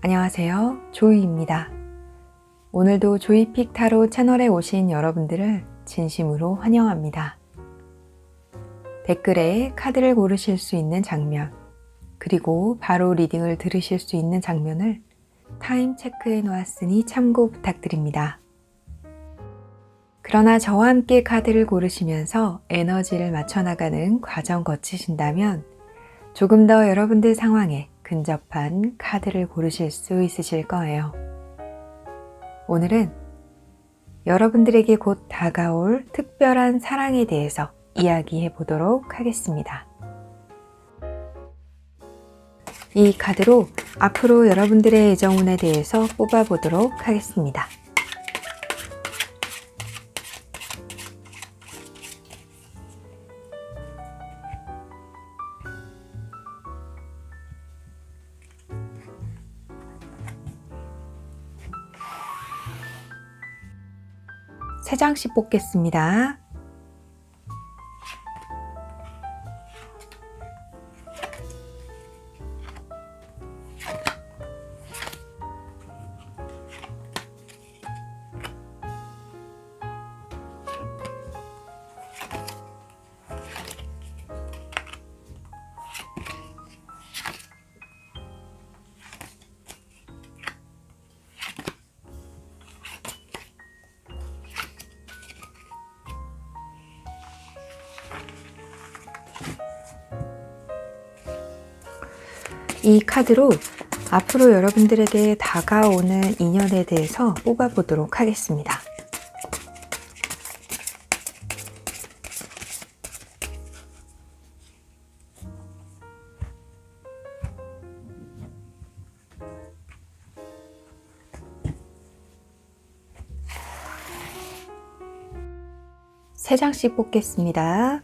안녕하세요. 조이입니다. 오늘도 조이픽 타로 채널에 오신 여러분들을 진심으로 환영합니다. 댓글에 카드를 고르실 수 있는 장면, 그리고 바로 리딩을 들으실 수 있는 장면을 타임 체크해 놓았으니 참고 부탁드립니다. 그러나 저와 함께 카드를 고르시면서 에너지를 맞춰나가는 과정 거치신다면 조금 더 여러분들 상황에 근접한 카드를 고르실 수 있으실 거예요. 오늘은 여러분들에게 곧 다가올 특별한 사랑에 대해서 이야기해 보도록 하겠습니다. 이 카드로 앞으로 여러분들의 애정운에 대해서 뽑아보도록 하겠습니다. 세 장씩 뽑겠습니다. 이 카드로 앞으로 여러분들에게 다가오는 인연에 대해서 뽑아보도록 하겠습니다. 세 장씩 뽑겠습니다.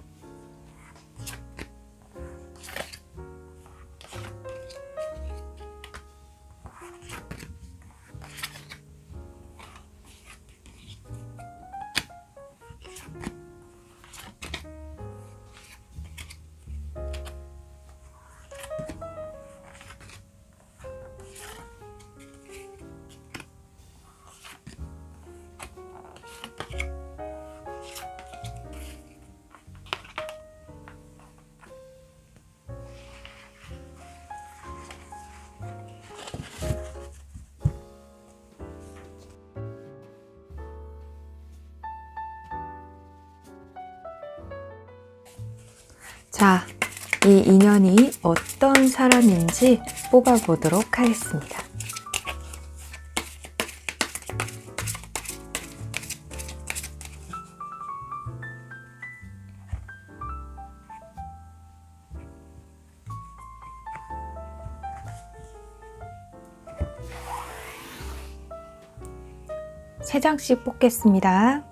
자, 이 인연이 어떤 사람인지 뽑아보도록 하겠습니다. 세 장씩 뽑겠습니다.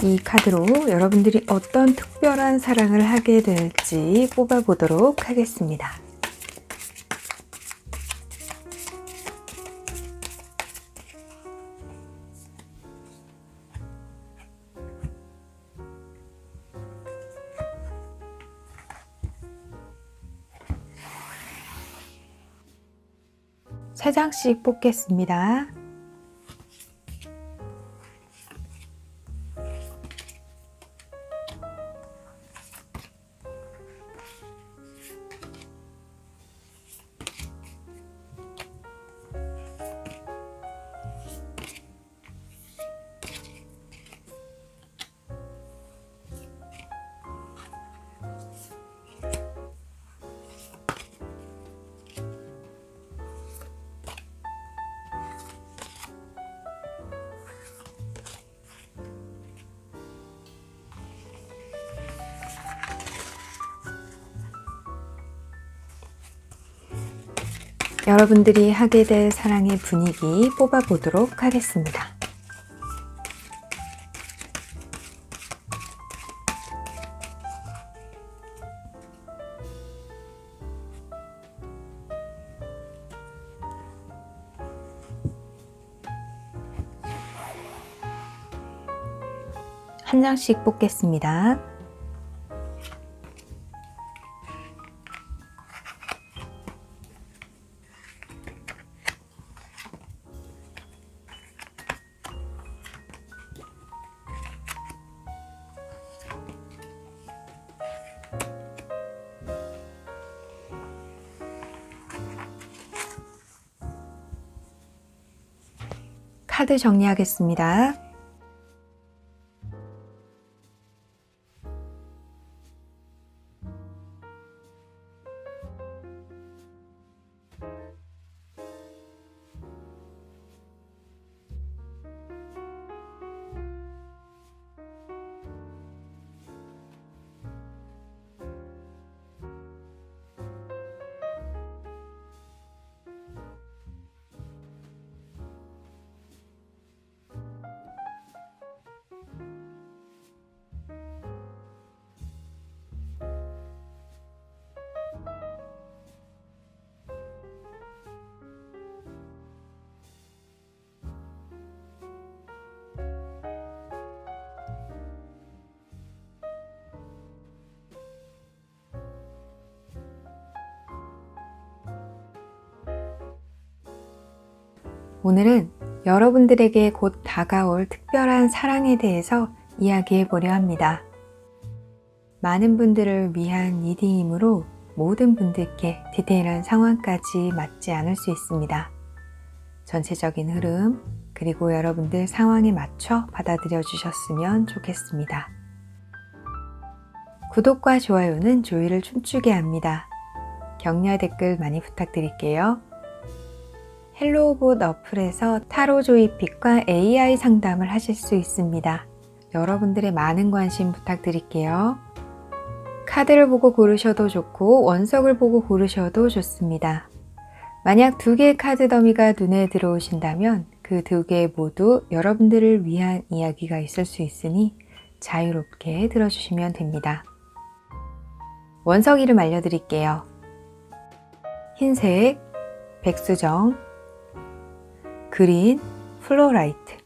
이 카드로 여러분들이 어떤 특별한 사랑을 하게 될지 뽑아보도록 하겠습니다. 세 장씩 뽑겠습니다. 여러분들이 하게 될 사랑의 분위기 뽑아보도록 하겠습니다. 한 장씩 뽑겠습니다. 카드 정리하겠습니다. 오늘은 여러분들에게 곧 다가올 특별한 사랑에 대해서 이야기해 보려 합니다. 많은 분들을 위한 리딩이므로 모든 분들께 디테일한 상황까지 맞지 않을 수 있습니다. 전체적인 흐름, 그리고 여러분들 상황에 맞춰 받아들여 주셨으면 좋겠습니다. 구독과 좋아요는 조이를 춤추게 합니다. 격려 댓글 많이 부탁드릴게요. 헬로우봇 어플에서 타로 조이픽과 AI 상담을 하실 수 있습니다. 여러분들의 많은 관심 부탁드릴게요. 카드를 보고 고르셔도 좋고 원석을 보고 고르셔도 좋습니다. 만약 2개의 카드 더미가 눈에 들어오신다면 그 2개 모두 여러분들을 위한 이야기가 있을 수 있으니 자유롭게 들어주시면 됩니다. 원석 이름 알려드릴게요. 흰색, 백수정, 그린, 플로라이트,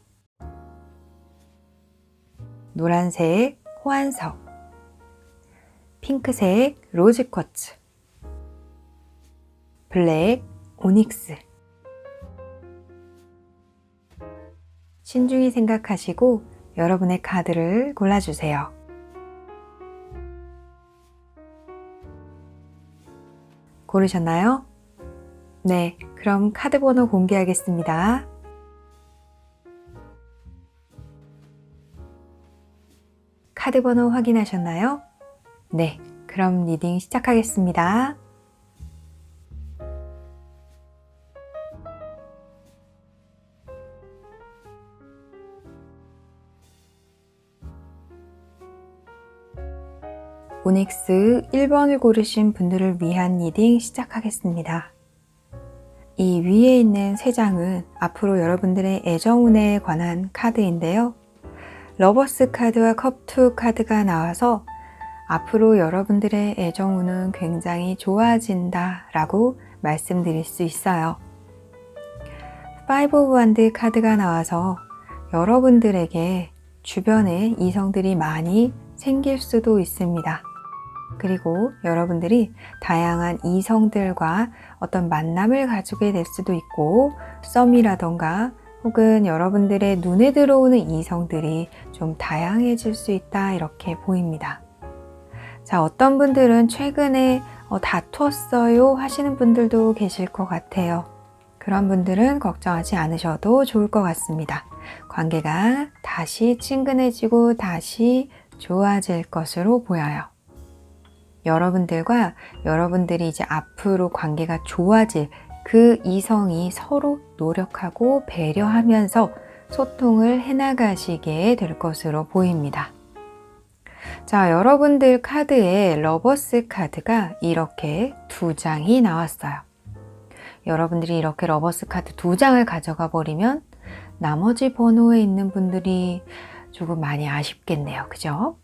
노란색, 호환석, 핑크색, 로즈쿼츠, 블랙, 오닉스. 신중히 생각하시고 여러분의 카드를 골라주세요. 고르셨나요? 네, 그럼 카드 번호 공개하겠습니다. 카드 번호 확인하셨나요? 네, 그럼 리딩 시작하겠습니다. 오닉스 1번을 고르신 분들을 위한 리딩 시작하겠습니다. 이 위에 있는 3장은 앞으로 여러분들의 애정운에 관한 카드인데요. 러버스 카드와 컵2 카드가 나와서 앞으로 여러분들의 애정운은 굉장히 좋아진다 라고 말씀드릴 수 있어요. 5 오브 원드 카드가 나와서 여러분들에게 주변에 이성들이 많이 생길 수도 있습니다. 그리고 여러분들이 다양한 이성들과 어떤 만남을 가지게 될 수도 있고, 썸이라던가 혹은 여러분들의 눈에 들어오는 이성들이 좀 다양해질 수 있다, 이렇게 보입니다. 자, 어떤 분들은 최근에 다투었어요 하시는 분들도 계실 것 같아요. 그런 분들은 걱정하지 않으셔도 좋을 것 같습니다. 관계가 다시 친근해지고 다시 좋아질 것으로 보여요. 여러분들과 여러분들이 이제 앞으로 관계가 좋아질 그 이성이 서로 노력하고 배려하면서 소통을 해나가시게 될 것으로 보입니다. 자, 여러분들 카드에 러버스 카드가 이렇게 2장이 나왔어요. 여러분들이 이렇게 러버스 카드 2장을 가져가 버리면 나머지 번호에 있는 분들이 조금 많이 아쉽겠네요. 그죠?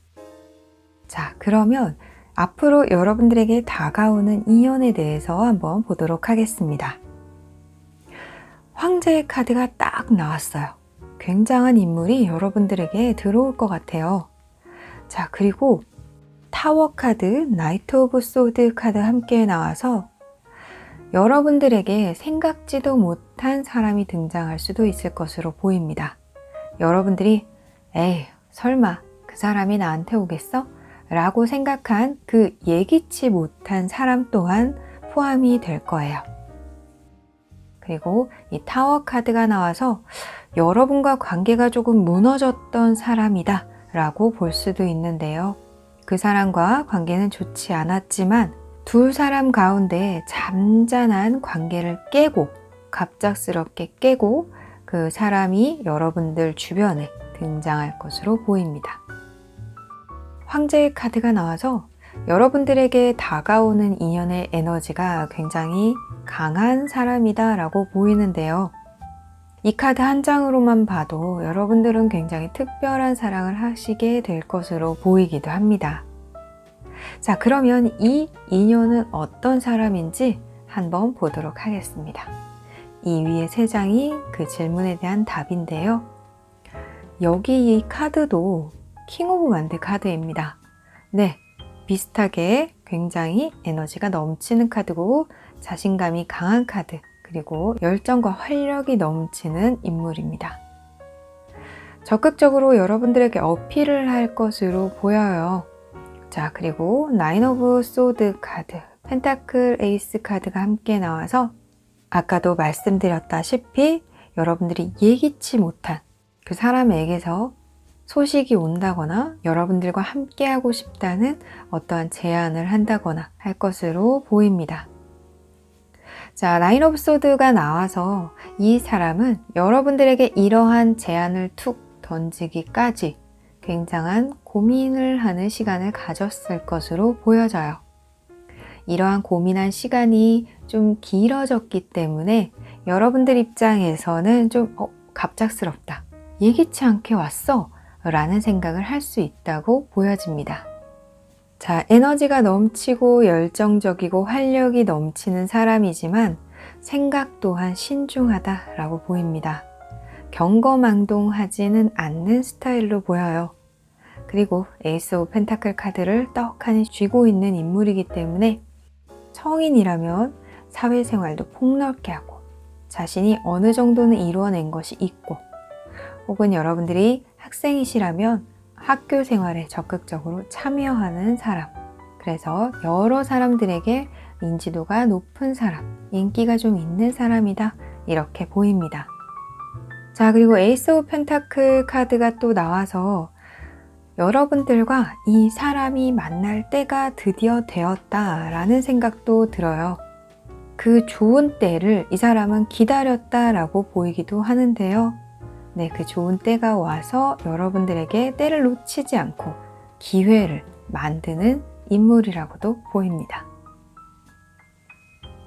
자, 그러면 앞으로 여러분들에게 다가오는 인연에 대해서 한번 보도록 하겠습니다. 황제의 카드가 딱 나왔어요. 굉장한 인물이 여러분들에게 들어올 것 같아요. 자, 그리고 타워 카드, 나이트 오브 소드 카드 함께 나와서 여러분들에게 생각지도 못한 사람이 등장할 수도 있을 것으로 보입니다. 여러분들이 에이, 설마 그 사람이 나한테 오겠어? 라고 생각한 그 예기치 못한 사람 또한 포함이 될 거예요. 그리고 이 타워 카드가 나와서 여러분과 관계가 조금 무너졌던 사람이다 라고 볼 수도 있는데요. 그 사람과 관계는 좋지 않았지만 두 사람 가운데 잠잠한 관계를 깨고 갑작스럽게 깨고 그 사람이 여러분들 주변에 등장할 것으로 보입니다. 황제의 카드가 나와서 여러분들에게 다가오는 인연의 에너지가 굉장히 강한 사람이다 라고 보이는데요. 이 카드 한 장으로만 봐도 여러분들은 굉장히 특별한 사랑을 하시게 될 것으로 보이기도 합니다. 자, 그러면 이 인연은 어떤 사람인지 한번 보도록 하겠습니다. 이 위에 3장이 그 질문에 대한 답인데요. 여기 이 카드도 킹 오브 완드 카드입니다. 네, 비슷하게 굉장히 에너지가 넘치는 카드고 자신감이 강한 카드, 그리고 열정과 활력이 넘치는 인물입니다. 적극적으로 여러분들에게 어필을 할 것으로 보여요. 자, 그리고 나인 오브 소드 카드, 펜타클 에이스 카드가 함께 나와서 아까도 말씀드렸다시피 여러분들이 예기치 못한 그 사람에게서 소식이 온다거나 여러분들과 함께하고 싶다는 어떠한 제안을 한다거나 할 것으로 보입니다. 자, 나인 오브 소드가 나와서 이 사람은 여러분들에게 이러한 제안을 툭 던지기까지 굉장한 고민을 하는 시간을 가졌을 것으로 보여져요. 이러한 고민한 시간이 좀 길어졌기 때문에 여러분들 입장에서는 좀 갑작스럽다, 예기치 않게 왔어 라는 생각을 할 수 있다고 보여집니다. 자, 에너지가 넘치고 열정적이고 활력이 넘치는 사람이지만 생각 또한 신중하다라고 보입니다. 경거망동하지는 않는 스타일로 보여요. 그리고 에이스 오브 펜타클 카드를 떡하니 쥐고 있는 인물이기 때문에 성인이라면 사회생활도 폭넓게 하고 자신이 어느 정도는 이루어낸 것이 있고, 혹은 여러분들이 학생이시라면 학교 생활에 적극적으로 참여하는 사람, 그래서 여러 사람들에게 인지도가 높은 사람, 인기가 좀 있는 사람이다 이렇게 보입니다. 자, 그리고 에이스 오브 펜타클 카드가 또 나와서 여러분들과 이 사람이 만날 때가 드디어 되었다라는 생각도 들어요. 그 좋은 때를 이 사람은 기다렸다라고 보이기도 하는데요. 네, 그 좋은 때가 와서 여러분들에게 때를 놓치지 않고 기회를 만드는 인물이라고도 보입니다.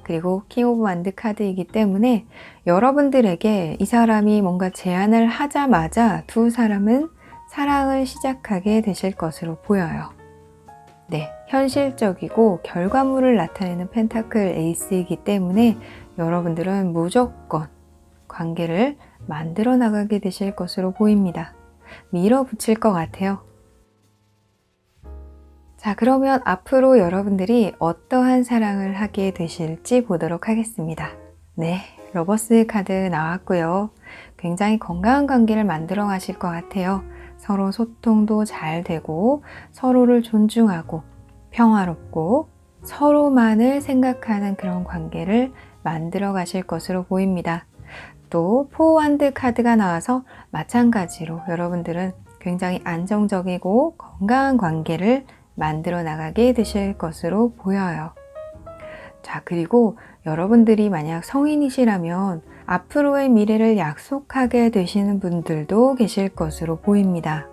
그리고 킹 오브 완드 카드이기 때문에 여러분들에게 이 사람이 뭔가 제안을 하자마자 두 사람은 사랑을 시작하게 되실 것으로 보여요. 네, 현실적이고 결과물을 나타내는 펜타클 에이스이기 때문에 여러분들은 무조건 관계를 만들어 나가게 되실 것으로 보입니다. 밀어붙일 것 같아요. 자, 그러면 앞으로 여러분들이 어떠한 사랑을 하게 되실지 보도록 하겠습니다. 네, 러버스 카드 나왔고요. 굉장히 건강한 관계를 만들어 가실 것 같아요. 서로 소통도 잘 되고 서로를 존중하고 평화롭고 서로만을 생각하는 그런 관계를 만들어 가실 것으로 보입니다. 또 포 완드 카드가 나와서 마찬가지로 여러분들은 굉장히 안정적이고 건강한 관계를 만들어 나가게 되실 것으로 보여요. 자, 그리고 여러분들이 만약 성인이시라면 앞으로의 미래를 약속하게 되시는 분들도 계실 것으로 보입니다.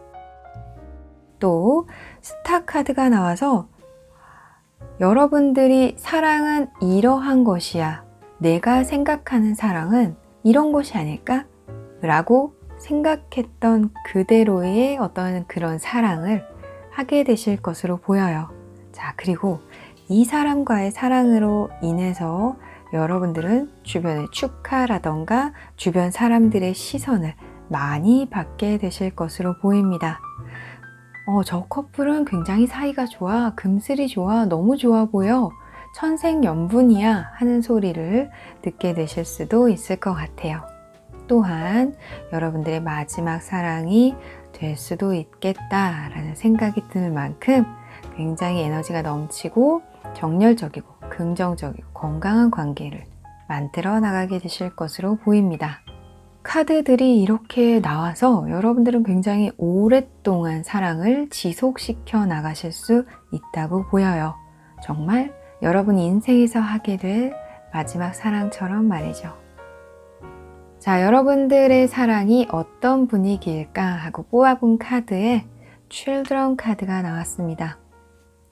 또 스타 카드가 나와서 여러분들이 사랑은 이러한 것이야 내가 생각하는 사랑은 이런 것이 아닐까? 라고 생각했던 그대로의 어떤 그런 사랑을 하게 되실 것으로 보여요. 자, 그리고 이 사람과의 사랑으로 인해서 여러분들은 주변의 축하라던가 주변 사람들의 시선을 많이 받게 되실 것으로 보입니다. 저 커플은 굉장히 사이가 좋아, 금슬이 좋아, 너무 좋아 보여, 천생연분이야 하는 소리를 듣게 되실 수도 있을 것 같아요. 또한 여러분들의 마지막 사랑이 될 수도 있겠다라는 생각이 들 만큼 굉장히 에너지가 넘치고 정열적이고 긍정적이고 건강한 관계를 만들어 나가게 되실 것으로 보입니다. 카드들이 이렇게 나와서 여러분들은 굉장히 오랫동안 사랑을 지속시켜 나가실 수 있다고 보여요. 정말 여러분 인생에서 하게 될 마지막 사랑처럼 말이죠. 자, 여러분들의 사랑이 어떤 분위기일까 하고 뽑아본 카드에 Children 카드가 나왔습니다.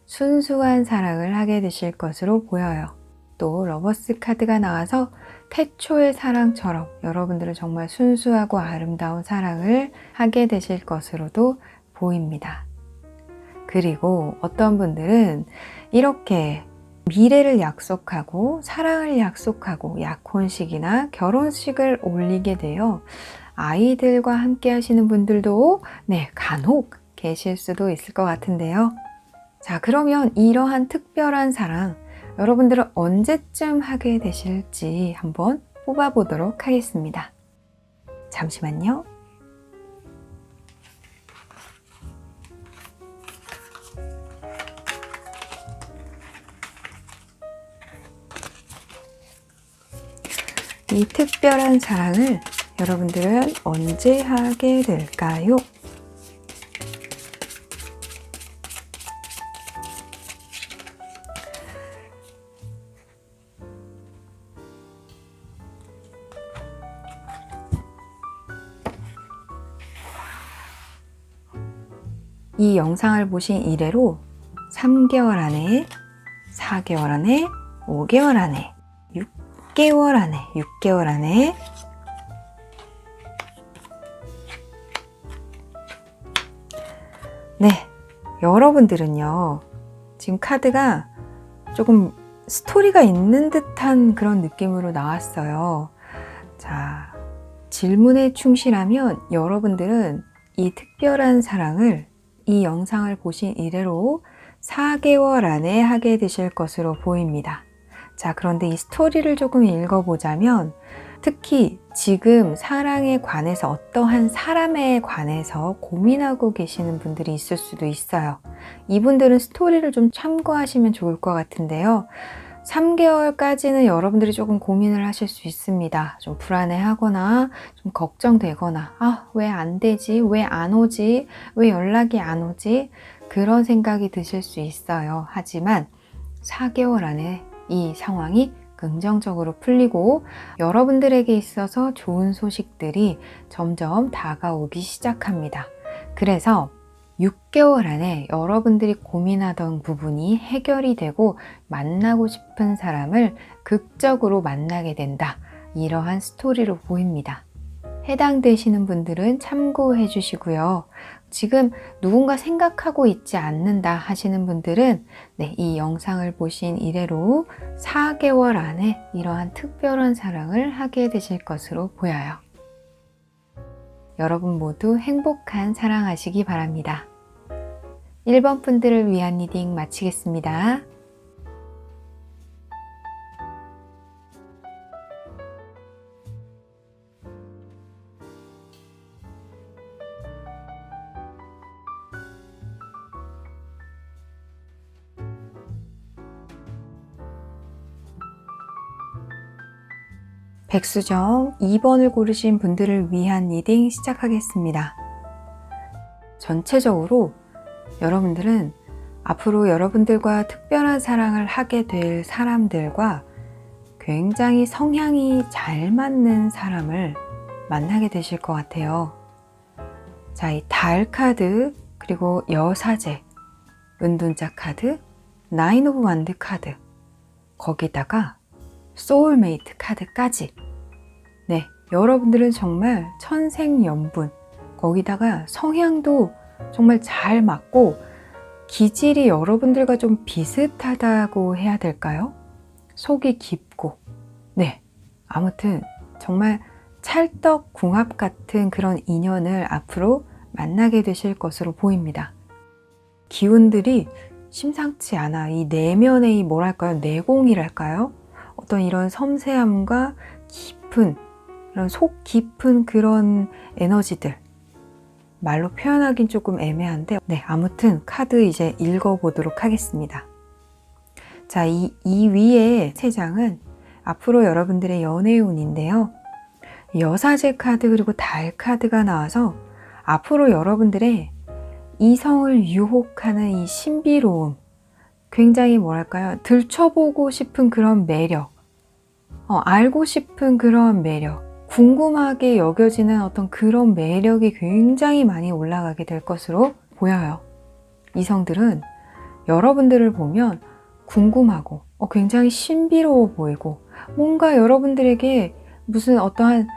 순수한 사랑을 하게 되실 것으로 보여요. 또 러버스 카드가 나와서 태초의 사랑처럼 여러분들은 정말 순수하고 아름다운 사랑을 하게 되실 것으로도 보입니다. 그리고 어떤 분들은 이렇게 미래를 약속하고 사랑을 약속하고 약혼식이나 결혼식을 올리게 되어 아이들과 함께 하시는 분들도 간혹 계실 수도 있을 것 같은데요. 자, 그러면 이러한 특별한 사랑 여러분들은 언제쯤 하게 되실지 한번 뽑아보도록 하겠습니다. 잠시만요. 이 특별한 사랑을 여러분들은 언제 하게 될까요? 이 영상을 보신 이래로 3개월 안에, 4개월 안에, 5개월 안에, 6개월 안에, 6개월 안에 여러분들은요, 지금 카드가 조금 스토리가 있는 듯한 그런 느낌으로 나왔어요. 자, 질문에 충실하면 여러분들은 이 특별한 사랑을 이 영상을 보신 이래로 4개월 안에 하게 되실 것으로 보입니다. 자, 그런데 이 스토리를 조금 읽어보자면 특히 지금 사랑에 관해서 어떠한 사람에 관해서 고민하고 계시는 분들이 있을 수도 있어요. 이분들은 스토리를 좀 참고하시면 좋을 것 같은데요. 3개월까지는 여러분들이 조금 고민을 하실 수 있습니다. 좀 불안해하거나 좀 걱정되거나 왜 안 되지? 왜 안 오지? 왜 연락이 안 오지? 그런 생각이 드실 수 있어요. 하지만 4개월 안에 이 상황이 긍정적으로 풀리고 여러분들에게 있어서 좋은 소식들이 점점 다가오기 시작합니다. 그래서 6개월 안에 여러분들이 고민하던 부분이 해결이 되고 만나고 싶은 사람을 극적으로 만나게 된다. 이러한 스토리로 보입니다. 해당되시는 분들은 참고해 주시고요. 지금 누군가 생각하고 있지 않는다 하시는 분들은 이 영상을 보신 이래로 4개월 안에 이러한 특별한 사랑을 하게 되실 것으로 보여요. 여러분 모두 행복한 사랑하시기 바랍니다. 1번 분들을 위한 리딩 마치겠습니다. 백수정 2번을 고르신 분들을 위한 리딩 시작하겠습니다. 전체적으로 여러분들은 앞으로 여러분들과 특별한 사랑을 하게 될 사람들과 굉장히 성향이 잘 맞는 사람을 만나게 되실 것 같아요. 자, 이 달 카드, 그리고 여사제, 은둔자 카드, 나인 오브 완드 카드, 거기다가 소울메이트 카드까지. 네, 여러분들은 정말 천생연분, 거기다가 성향도 정말 잘 맞고 기질이 여러분들과 좀 비슷하다고 해야 될까요? 속이 깊고, 네, 아무튼 정말 찰떡궁합 같은 그런 인연을 앞으로 만나게 되실 것으로 보입니다. 기운들이 심상치 않아. 이 내면의 뭐랄까요? 내공이랄까요? 어떤 이런 섬세함과 깊은, 이런 속 깊은 그런 에너지들. 말로 표현하긴 조금 애매한데, 네, 아무튼 카드 이제 읽어보도록 하겠습니다. 자, 이 위에 3장은 앞으로 여러분들의 연애운인데요. 여사제 카드 그리고 달 카드가 나와서 앞으로 여러분들의 이성을 유혹하는 이 신비로움, 굉장히 뭐랄까요? 들춰보고 싶은 그런 매력, 알고 싶은 그런 매력, 궁금하게 여겨지는 어떤 그런 매력이 굉장히 많이 올라가게 될 것으로 보여요. 이성들은 여러분들을 보면 궁금하고 굉장히 신비로워 보이고 뭔가 여러분들에게 무슨 어떠한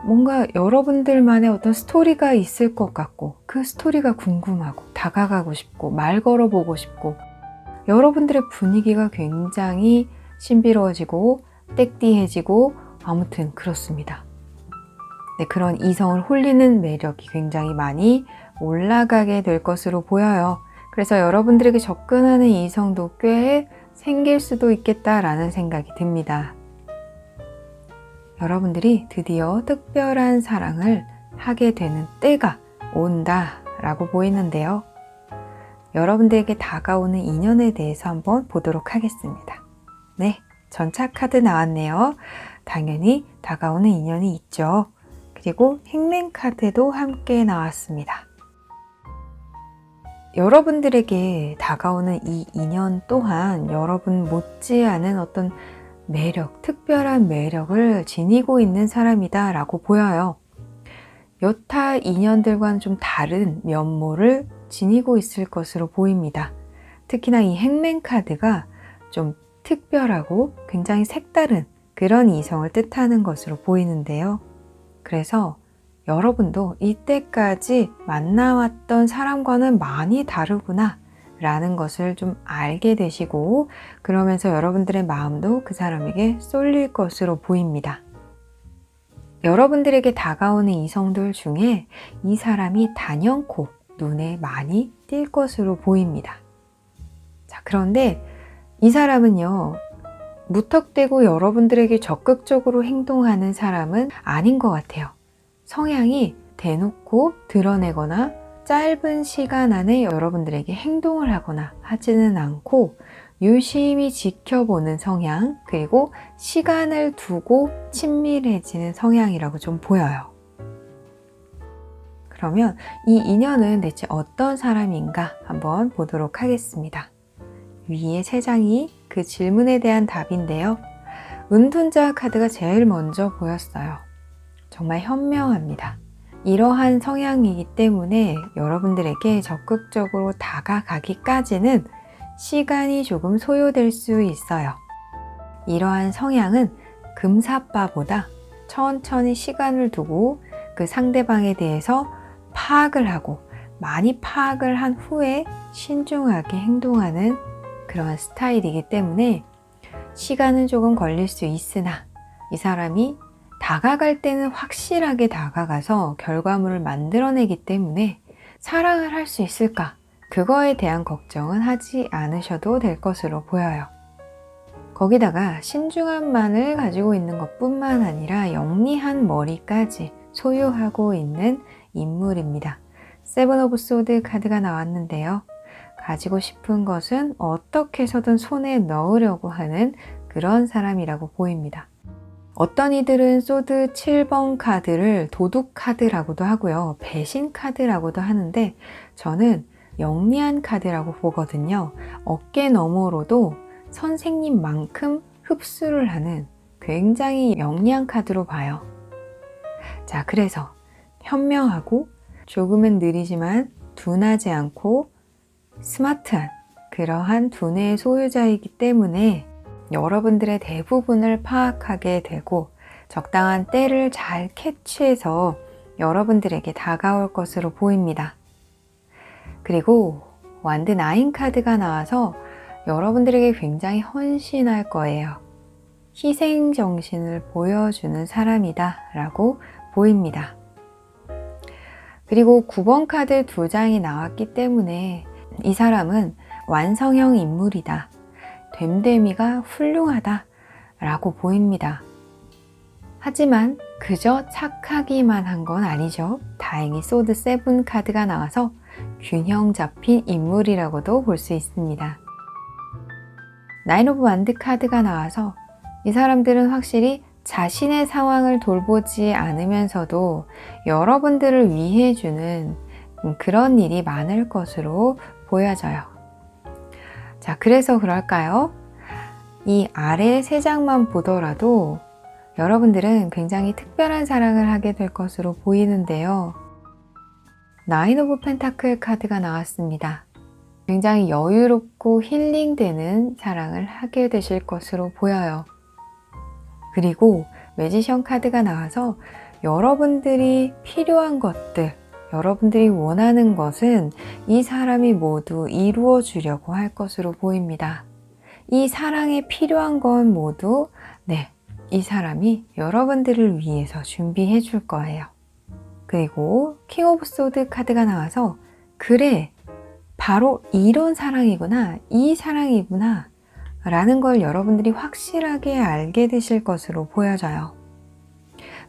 뭔가 여러분들만의 어떤 스토리가 있을 것 같고 그 스토리가 궁금하고 다가가고 싶고 말 걸어보고 싶고 여러분들의 분위기가 굉장히 신비로워지고 땡띠해지고 아무튼 그렇습니다. 네, 그런 이성을 홀리는 매력이 굉장히 많이 올라가게 될 것으로 보여요. 그래서 여러분들에게 접근하는 이성도 꽤 생길 수도 있겠다라는 생각이 듭니다. 여러분들이 드디어 특별한 사랑을 하게 되는 때가 온다라고 보이는데요. 여러분들에게 다가오는 인연에 대해서 한번 보도록 하겠습니다. 네, 전차 카드 나왔네요. 당연히 다가오는 인연이 있죠. 그리고 행맨 카드도 함께 나왔습니다. 여러분들에게 다가오는 이 인연 또한 여러분 못지않은 어떤 매력, 특별한 매력을 지니고 있는 사람이다 라고 보여요. 여타 인연들과는 좀 다른 면모를 지니고 있을 것으로 보입니다. 특히나 이 행맨 카드가 좀 특별하고 굉장히 색다른 그런 이성을 뜻하는 것으로 보이는데요. 그래서 여러분도 이때까지 만나왔던 사람과는 많이 다르구나 라는 것을 좀 알게 되시고 그러면서 여러분들의 마음도 그 사람에게 쏠릴 것으로 보입니다. 여러분들에게 다가오는 이성들 중에 이 사람이 단연코 눈에 많이 띌 것으로 보입니다. 자, 그런데 이 사람은요, 무턱대고 여러분들에게 적극적으로 행동하는 사람은 아닌 것 같아요. 성향이 대놓고 드러내거나 짧은 시간 안에 여러분들에게 행동을 하거나 하지는 않고 유심히 지켜보는 성향, 그리고 시간을 두고 친밀해지는 성향이라고 좀 보여요. 그러면 이 인연은 대체 어떤 사람인가 한번 보도록 하겠습니다. 위에 3장이 그 질문에 대한 답인데요. 은둔자 카드가 제일 먼저 보였어요. 정말 현명합니다. 이러한 성향이기 때문에 여러분들에게 적극적으로 다가가기까지는 시간이 조금 소요될 수 있어요. 이러한 성향은 금사빠보다 천천히 시간을 두고 그 상대방에 대해서 파악을 하고 많이 파악을 한 후에 신중하게 행동하는 그러한 스타일이기 때문에 시간은 조금 걸릴 수 있으나 이 사람이 다가갈 때는 확실하게 다가가서 결과물을 만들어내기 때문에 사랑을 할 수 있을까? 그거에 대한 걱정은 하지 않으셔도 될 것으로 보여요. 거기다가 신중함만을 가지고 있는 것뿐만 아니라 영리한 머리까지 소유하고 있는 인물입니다. 세븐 오브 소드 카드가 나왔는데요. 가지고 싶은 것은 어떻게 해서든 손에 넣으려고 하는 그런 사람이라고 보입니다. 어떤 이들은 소드 7번 카드를 도둑 카드라고도 하고요. 배신 카드라고도 하는데 저는 영리한 카드라고 보거든요. 어깨 너머로도 선생님만큼 흡수를 하는 굉장히 영리한 카드로 봐요. 자, 그래서 현명하고 조금은 느리지만 둔하지 않고 스마트한 그러한 두뇌의 소유자이기 때문에 여러분들의 대부분을 파악하게 되고 적당한 때를 잘 캐치해서 여러분들에게 다가올 것으로 보입니다. 그리고 완드 9 카드가 나와서 여러분들에게 굉장히 헌신할 거예요. 희생 정신을 보여주는 사람이다 라고 보입니다. 그리고 9번 카드 2장이 나왔기 때문에 이 사람은 완성형 인물이다. 됨됨이가 훌륭하다 라고 보입니다. 하지만 그저 착하기만 한 건 아니죠. 다행히 소드 7 카드가 나와서 균형 잡힌 인물이라고도 볼 수 있습니다. 9 오브 완드 카드가 나와서 이 사람들은 확실히 자신의 상황을 돌보지 않으면서도 여러분들을 위해 주는 그런 일이 많을 것으로 보여져요. 자, 그래서 그럴까요? 이 아래 3장만 보더라도 여러분들은 굉장히 특별한 사랑을 하게 될 것으로 보이는데요. 9 오브 펜타클 카드가 나왔습니다. 굉장히 여유롭고 힐링되는 사랑을 하게 되실 것으로 보여요. 그리고 매지션 카드가 나와서 여러분들이 필요한 것들, 여러분들이 원하는 것은 이 사람이 모두 이루어 주려고 할 것으로 보입니다. 이 사랑에 필요한 건 모두 이 사람이 여러분들을 위해서 준비해 줄 거예요. 그리고 킹 오브 소드 카드가 나와서 그래, 바로 이런 사랑이구나, 이 사랑이구나 라는 걸 여러분들이 확실하게 알게 되실 것으로 보여져요.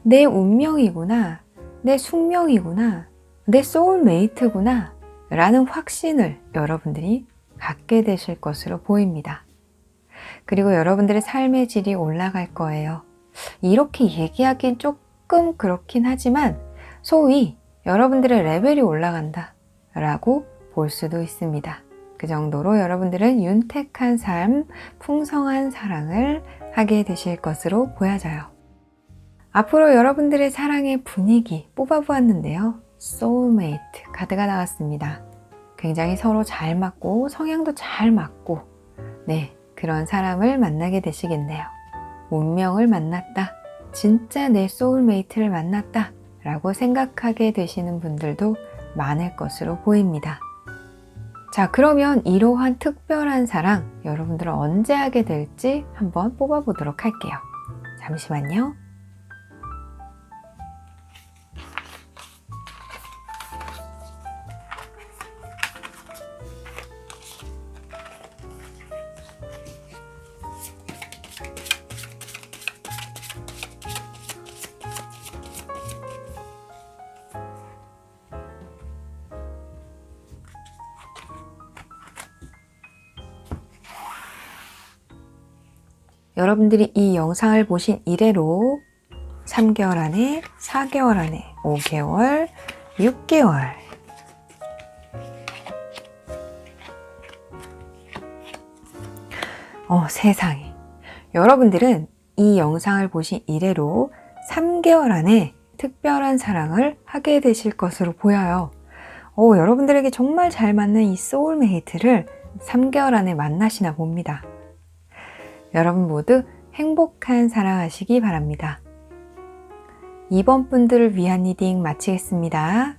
내 운명이구나, 내 숙명이구나, 내 소울메이트구나 라는 확신을 여러분들이 갖게 되실 것으로 보입니다. 그리고 여러분들의 삶의 질이 올라갈 거예요. 이렇게 얘기하긴 조금 그렇긴 하지만 소위 여러분들의 레벨이 올라간다 라고 볼 수도 있습니다. 그 정도로 여러분들은 윤택한 삶, 풍성한 사랑을 하게 되실 것으로 보여져요. 앞으로 여러분들의 사랑의 분위기 뽑아보았는데요. 소울메이트 카드가 나왔습니다. 굉장히 서로 잘 맞고 성향도 잘 맞고 그런 사람을 만나게 되시겠네요. 운명을 만났다. 진짜 내 소울메이트를 만났다 라고 생각하게 되시는 분들도 많을 것으로 보입니다. 자, 그러면 이러한 특별한 사랑 여러분들은 언제 하게 될지 한번 뽑아보도록 할게요. 잠시만요. 여러분들이 이 영상을 보신 이래로 3개월 안에, 4개월 안에, 5개월, 6개월 세상에. 여러분들은 이 영상을 보신 이래로 3개월 안에 특별한 사랑을 하게 되실 것으로 보여요. 여러분들에게 정말 잘 맞는 이 소울메이트를 3개월 안에 만나시나 봅니다. 여러분 모두 행복한 사랑하시기 바랍니다. 이번 분들을 위한 리딩 마치겠습니다.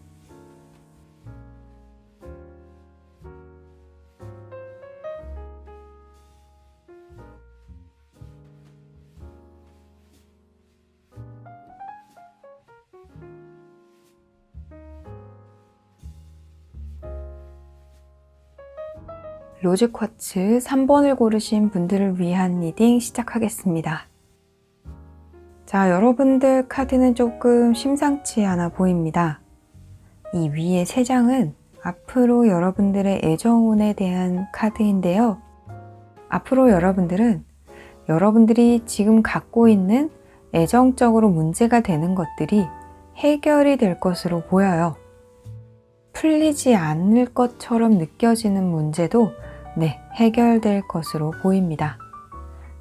로즈 쿼츠 3번을 고르신 분들을 위한 리딩 시작하겠습니다. 자, 여러분들 카드는 조금 심상치 않아 보입니다. 이 위에 3장은 앞으로 여러분들의 애정운에 대한 카드인데요. 앞으로 여러분들은 여러분들이 지금 갖고 있는 애정적으로 문제가 되는 것들이 해결이 될 것으로 보여요. 풀리지 않을 것처럼 느껴지는 문제도 해결될 것으로 보입니다.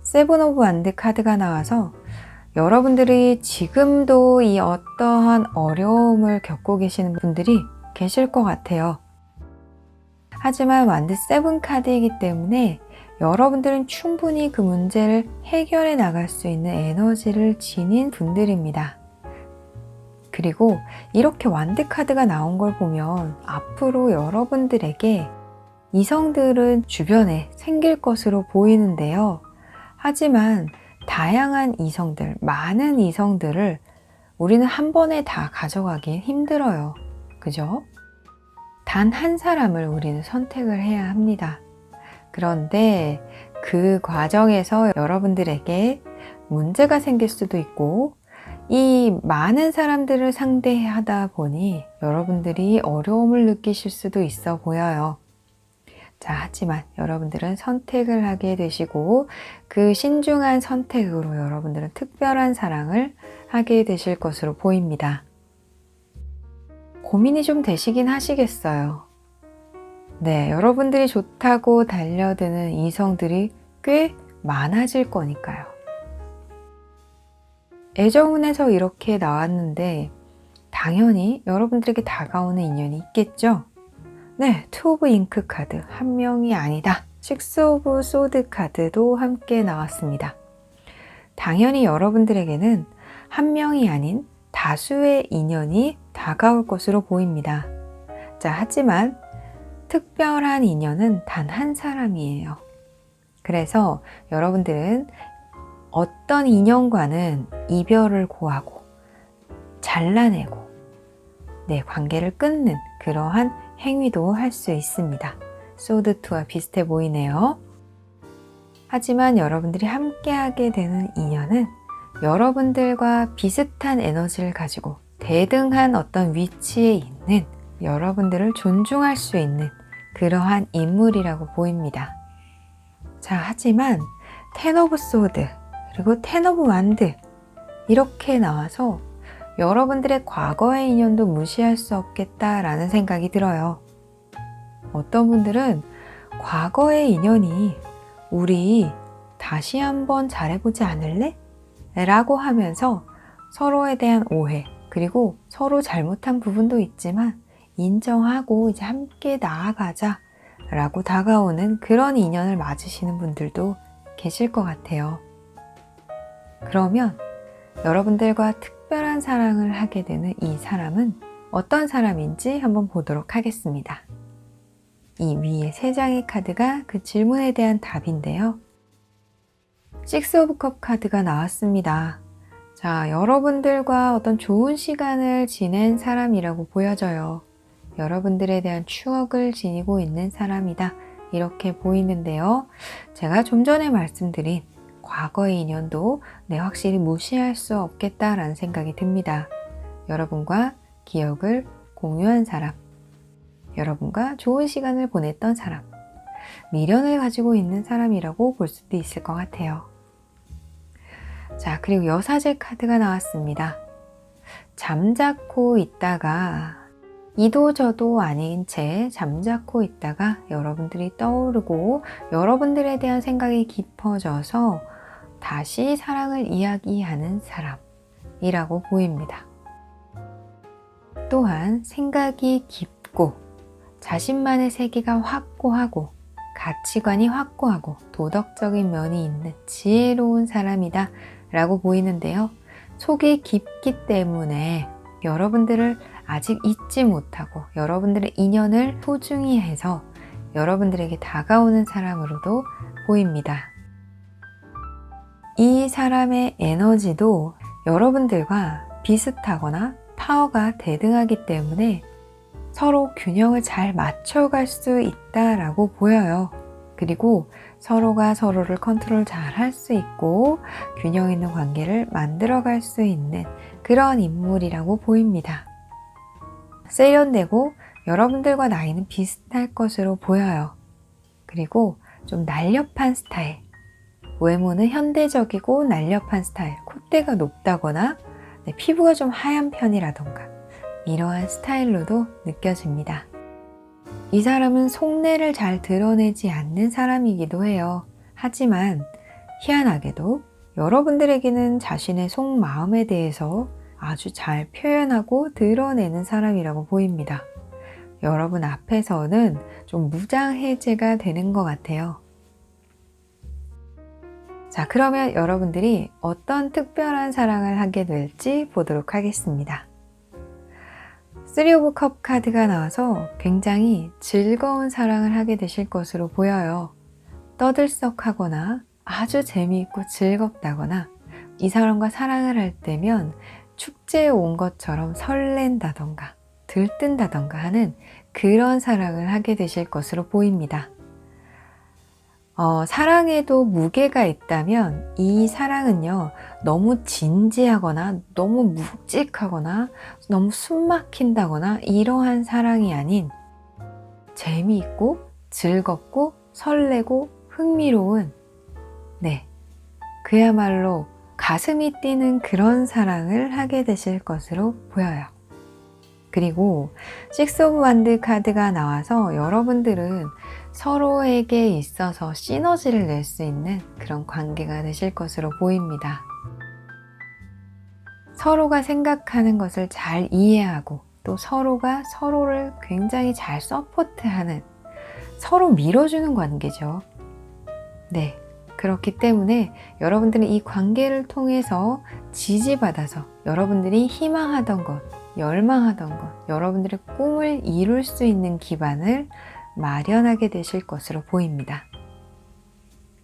세븐 오브 완드 카드가 나와서 여러분들이 지금도 이 어떠한 어려움을 겪고 계시는 분들이 계실 것 같아요. 하지만 완드 7 카드이기 때문에 여러분들은 충분히 그 문제를 해결해 나갈 수 있는 에너지를 지닌 분들입니다. 그리고 이렇게 완드 카드가 나온 걸 보면 앞으로 여러분들에게 이성들은 주변에 생길 것으로 보이는데요. 하지만 다양한 이성들, 많은 이성들을 우리는 한 번에 다 가져가긴 힘들어요. 그죠? 단 한 사람을 우리는 선택을 해야 합니다. 그런데 그 과정에서 여러분들에게 문제가 생길 수도 있고, 이 많은 사람들을 상대하다 보니 여러분들이 어려움을 느끼실 수도 있어 보여요. 자, 하지만 여러분들은 선택을 하게 되시고 그 신중한 선택으로 여러분들은 특별한 사랑을 하게 되실 것으로 보입니다. 고민이 좀 되시긴 하시겠어요. 네, 여러분들이 좋다고 달려드는 이성들이 꽤 많아질 거니까요. 애정운에서 이렇게 나왔는데 당연히 여러분들에게 다가오는 인연이 있겠죠? 네, 투 오브 잉크 카드, 한 명이 아니다. 식스 오브 소드 카드도 함께 나왔습니다. 당연히 여러분들에게는 한 명이 아닌 다수의 인연이 다가올 것으로 보입니다. 자, 하지만 특별한 인연은 단 한 사람이에요. 그래서 여러분들은 어떤 인연과는 이별을 고하고 잘라내고 내 관계를 끊는 그러한 행위도 할 수 있습니다. 소드2와 비슷해 보이네요. 하지만 여러분들이 함께하게 되는 인연은 여러분들과 비슷한 에너지를 가지고 대등한 어떤 위치에 있는, 여러분들을 존중할 수 있는 그러한 인물이라고 보입니다. 자, 하지만 텐 오브 소드 그리고 텐 오브 완드 이렇게 나와서 여러분들의 과거의 인연도 무시할 수 없겠다라는 생각이 들어요. 어떤 분들은 과거의 인연이 우리 다시 한번 잘해보지 않을래? 라고 하면서 서로에 대한 오해, 그리고 서로 잘못한 부분도 있지만 인정하고 이제 함께 나아가자 라고 다가오는 그런 인연을 맞으시는 분들도 계실 것 같아요. 그러면 여러분들과 특별한 사랑을 하게 되는 이 사람은 어떤 사람인지 한번 보도록 하겠습니다. 이 위에 3장의 카드가 그 질문에 대한 답인데요. 식스 오브 컵 카드가 나왔습니다. 자, 여러분들과 어떤 좋은 시간을 지낸 사람이라고 보여져요. 여러분들에 대한 추억을 지니고 있는 사람이다, 이렇게 보이는데요. 제가 좀 전에 말씀드린 과거의 인연도 확실히 무시할 수 없겠다라는 생각이 듭니다. 여러분과 기억을 공유한 사람, 여러분과 좋은 시간을 보냈던 사람, 미련을 가지고 있는 사람이라고 볼 수도 있을 것 같아요. 자, 그리고 여사제 카드가 나왔습니다. 잠자코 있다가 이도저도 아닌 채 잠자코 있다가 여러분들이 떠오르고 여러분들에 대한 생각이 깊어져서 다시 사랑을 이야기하는 사람이라고 보입니다. 또한 생각이 깊고 자신만의 세계가 확고하고 가치관이 확고하고 도덕적인 면이 있는 지혜로운 사람이다 라고 보이는데요. 속이 깊기 때문에 여러분들을 아직 잊지 못하고 여러분들의 인연을 소중히 해서 여러분들에게 다가오는 사람으로도 보입니다. 이 사람의 에너지도 여러분들과 비슷하거나 파워가 대등하기 때문에 서로 균형을 잘 맞춰갈 수 있다라고 보여요. 그리고 서로가 서로를 컨트롤 잘 할 수 있고 균형 있는 관계를 만들어갈 수 있는 그런 인물이라고 보입니다. 세련되고 여러분들과 나이는 비슷할 것으로 보여요. 그리고 좀 날렵한 스타일, 외모는 현대적이고 날렵한 스타일, 콧대가 높다거나 피부가 좀 하얀 편이라던가 이러한 스타일로도 느껴집니다. 이 사람은 속내를 잘 드러내지 않는 사람이기도 해요. 하지만 희한하게도 여러분들에게는 자신의 속마음에 대해서 아주 잘 표현하고 드러내는 사람이라고 보입니다. 여러분 앞에서는 좀 무장해제가 되는 것 같아요. 자, 그러면 여러분들이 어떤 특별한 사랑을 하게 될지 보도록 하겠습니다. 3 오브 컵 카드가 나와서 굉장히 즐거운 사랑을 하게 되실 것으로 보여요. 떠들썩하거나 아주 재미있고 즐겁다거나 이 사람과 사랑을 할 때면 축제에 온 것처럼 설렌다던가 들뜬다던가 하는 그런 사랑을 하게 되실 것으로 보입니다. 사랑에도 무게가 있다면 이 사랑은요, 너무 진지하거나 너무 묵직하거나 너무 숨 막힌다거나 이러한 사랑이 아닌 재미있고 즐겁고 설레고 흥미로운, 그야말로 가슴이 뛰는 그런 사랑을 하게 되실 것으로 보여요. 그리고 6 오브 완드 카드가 나와서 여러분들은 서로에게 있어서 시너지를 낼 수 있는 그런 관계가 되실 것으로 보입니다. 서로가 생각하는 것을 잘 이해하고 또 서로가 서로를 굉장히 잘 서포트하는, 서로 밀어주는 관계죠. 그렇기 때문에 여러분들은 이 관계를 통해서 지지받아서 여러분들이 희망하던 것, 열망하던 것, 여러분들의 꿈을 이룰 수 있는 기반을 마련하게 되실 것으로 보입니다.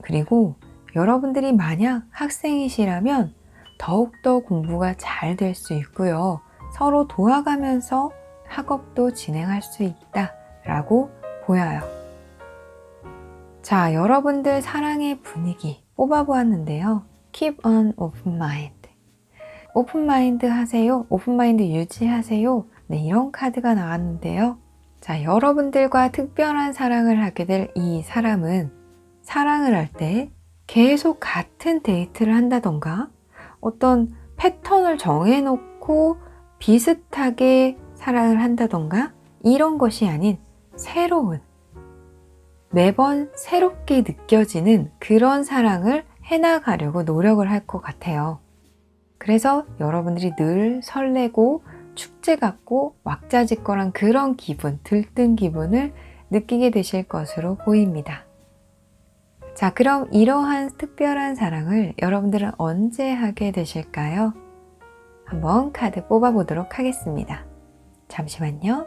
그리고 여러분들이 만약 학생이시라면 더욱더 공부가 잘 될 수 있고요. 서로 도와가면서 학업도 진행할 수 있다라고 보여요. 자, 여러분들 사랑의 분위기 뽑아보았는데요. Keep on open mind. 오픈 마인드 하세요. 오픈 마인드 유지하세요. 이런 카드가 나왔는데요. 자, 여러분들과 특별한 사랑을 하게 될 이 사람은 사랑을 할 때 계속 같은 데이트를 한다던가 어떤 패턴을 정해놓고 비슷하게 사랑을 한다던가 이런 것이 아닌 새로운, 매번 새롭게 느껴지는 그런 사랑을 해나가려고 노력을 할 것 같아요. 그래서 여러분들이 늘 설레고 축제 같고 왁자지껄한 그런 기분, 들뜬 기분을 느끼게 되실 것으로 보입니다. 자, 그럼 이러한 특별한 사랑을 여러분들은 언제 하게 되실까요? 한번 카드 뽑아보도록 하겠습니다. 잠시만요.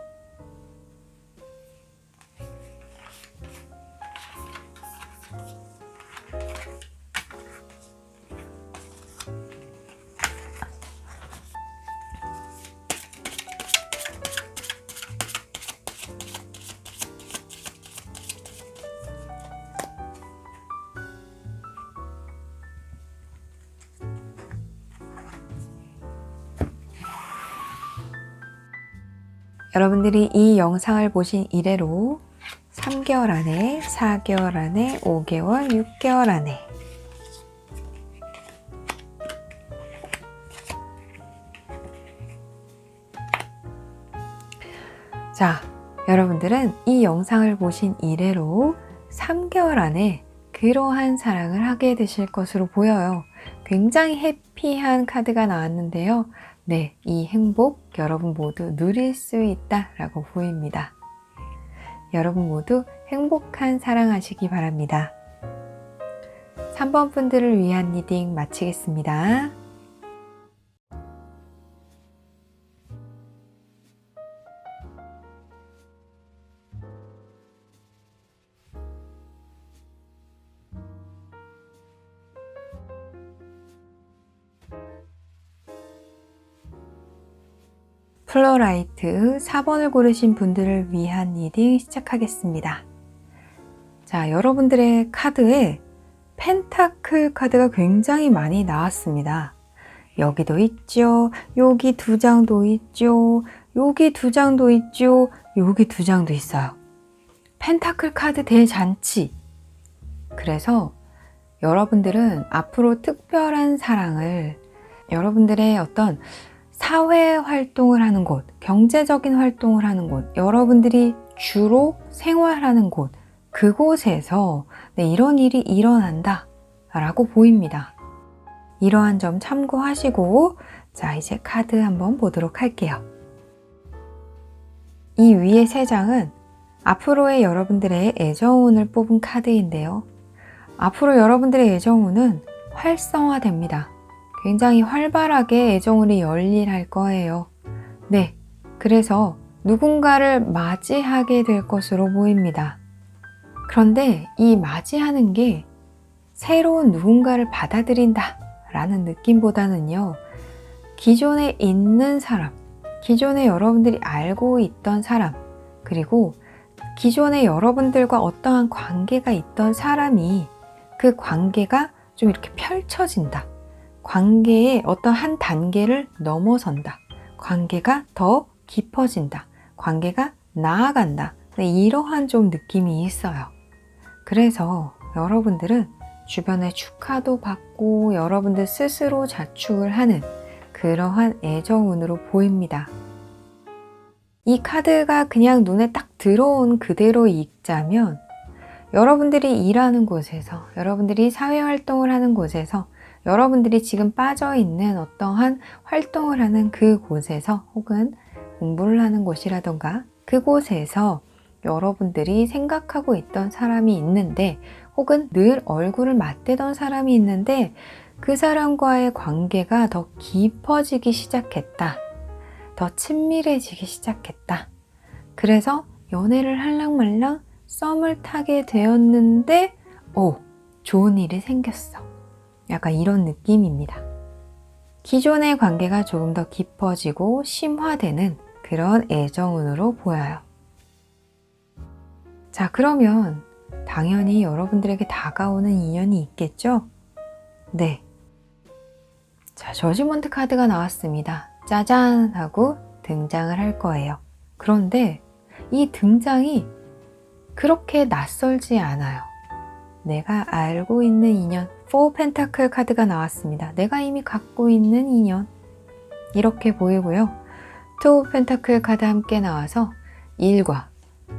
여러분들이 이 영상을 보신 이래로 3개월 안에, 4개월 안에, 5개월, 6개월 안에 자, 여러분들은 이 영상을 보신 이래로 3개월 안에 그러한 사랑을 하게 되실 것으로 보여요. 굉장히 해피한 카드가 나왔는데요. 이 행복 여러분 모두 누릴 수 있다라고 보입니다. 여러분 모두 행복한 사랑하시기 바랍니다. 3번 분들을 위한 리딩 마치겠습니다. 플로라이트 4번을 고르신 분들을 위한 리딩 시작하겠습니다. 자, 여러분들의 카드에 펜타클 카드가 굉장히 많이 나왔습니다. 여기도 있죠. 여기 2장도 있죠. 여기 2장도 있죠. 여기 2장도 있어요. 펜타클 카드 대잔치. 그래서 여러분들은 앞으로 특별한 사랑을, 여러분들의 어떤 사회 활동을 하는 곳, 경제적인 활동을 하는 곳, 여러분들이 주로 생활하는 곳, 그곳에서 이런 일이 일어난다 라고 보입니다. 이러한 점 참고하시고, 자, 이제 카드 한번 보도록 할게요. 이 위에 3장은 앞으로의 여러분들의 애정운을 뽑은 카드인데요. 앞으로 여러분들의 애정운은 활성화됩니다. 굉장히 활발하게 애정운이 열일할 거예요. 네, 그래서 누군가를 맞이하게 될 것으로 보입니다. 그런데 이 맞이하는 게 새로운 누군가를 받아들인다 라는 느낌보다는요, 기존에 있는 사람, 기존에 여러분들이 알고 있던 사람, 그리고 기존에 여러분들과 어떠한 관계가 있던 사람이 그 관계가 좀 이렇게 펼쳐진다. 관계의 어떤 한 단계를 넘어선다. 관계가 더 깊어진다. 관계가 나아간다. 이러한 좀 느낌이 있어요. 그래서 여러분들은 주변에 축하도 받고 여러분들 스스로 자축을 하는 그러한 애정운으로 보입니다. 이 카드가 그냥 눈에 딱 들어온 그대로 읽자면 여러분들이 일하는 곳에서, 여러분들이 사회활동을 하는 곳에서, 여러분들이 지금 빠져있는 어떠한 활동을 하는 그곳에서 혹은 공부를 하는 곳이라던가 그곳에서 여러분들이 생각하고 있던 사람이 있는데 혹은 늘 얼굴을 맞대던 사람이 있는데 그 사람과의 관계가 더 깊어지기 시작했다. 더 친밀해지기 시작했다. 그래서 연애를 할랑말랑 썸을 타게 되었는데 좋은 일이 생겼어. 약간 이런 느낌입니다. 기존의 관계가 조금 더 깊어지고 심화되는 그런 애정운으로 보여요. 자, 그러면 당연히 여러분들에게 다가오는 인연이 있겠죠? 네. 자, 저지먼트 카드가 나왔습니다. 짜잔 하고 등장을 할 거예요. 그런데 이 등장이 그렇게 낯설지 않아요. 내가 알고 있는 인연, 4 펜타클 카드가 나왔습니다. 내가 이미 갖고 있는 인연, 이렇게 보이고요. 2 펜타클 카드 함께 나와서 일과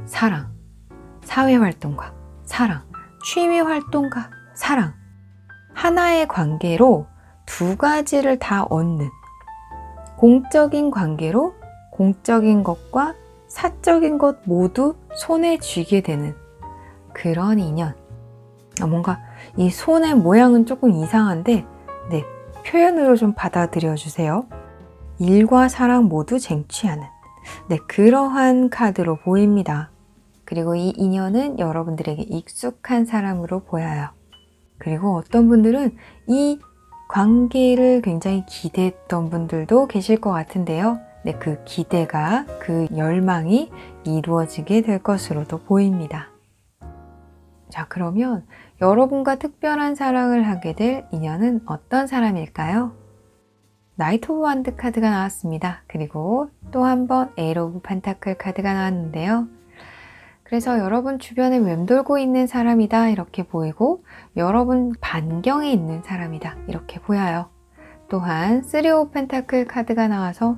사랑, 사회활동과 사랑, 취미활동과 사랑, 하나의 관계로 두 가지를 다 얻는, 공적인 관계로 공적인 것과 사적인 것 모두 손에 쥐게 되는 그런 인연. 뭔가 이 손의 모양은 조금 이상한데 네, 표현으로 좀 받아들여 주세요. 일과 사랑 모두 쟁취하는 그러한 카드로 보입니다. 그리고 이 인연은 여러분들에게 익숙한 사람으로 보여요. 그리고 어떤 분들은 이 관계를 굉장히 기대했던 분들도 계실 것 같은데요. 그 기대가, 그 열망이 이루어지게 될 것으로도 보입니다. 자, 그러면 여러분과 특별한 사랑을 하게 될 인연은 어떤 사람일까요? 나이트 오브 완드 카드가 나왔습니다. 그리고 또 한 번 에이트 오브 펜타클 카드가 나왔는데요. 그래서 여러분 주변에 맴돌고 있는 사람이다 이렇게 보이고 여러분 반경에 있는 사람이다 이렇게 보여요. 또한 3 오브 펜타클 카드가 나와서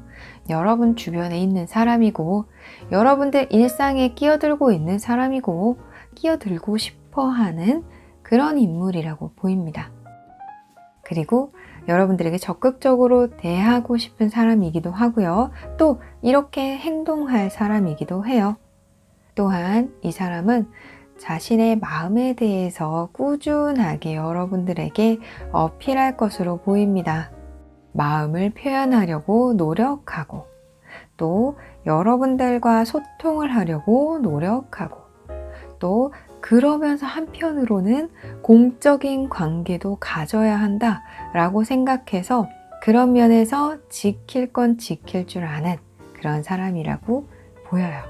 여러분 주변에 있는 사람이고 여러분들 일상에 끼어들고 있는 사람이고 끼어들고 싶어하는 그런 인물이라고 보입니다. 그리고 여러분들에게 적극적으로 대하고 싶은 사람이기도 하고요. 또 이렇게 행동할 사람이기도 해요. 또한 이 사람은 자신의 마음에 대해서 꾸준하게 여러분들에게 어필할 것으로 보입니다. 마음을 표현하려고 노력하고 또 여러분들과 소통을 하려고 노력하고 또 그러면서 한편으로는 공적인 관계도 가져야 한다 라고 생각해서 그런 면에서 지킬 건 지킬 줄 아는 그런 사람이라고 보여요.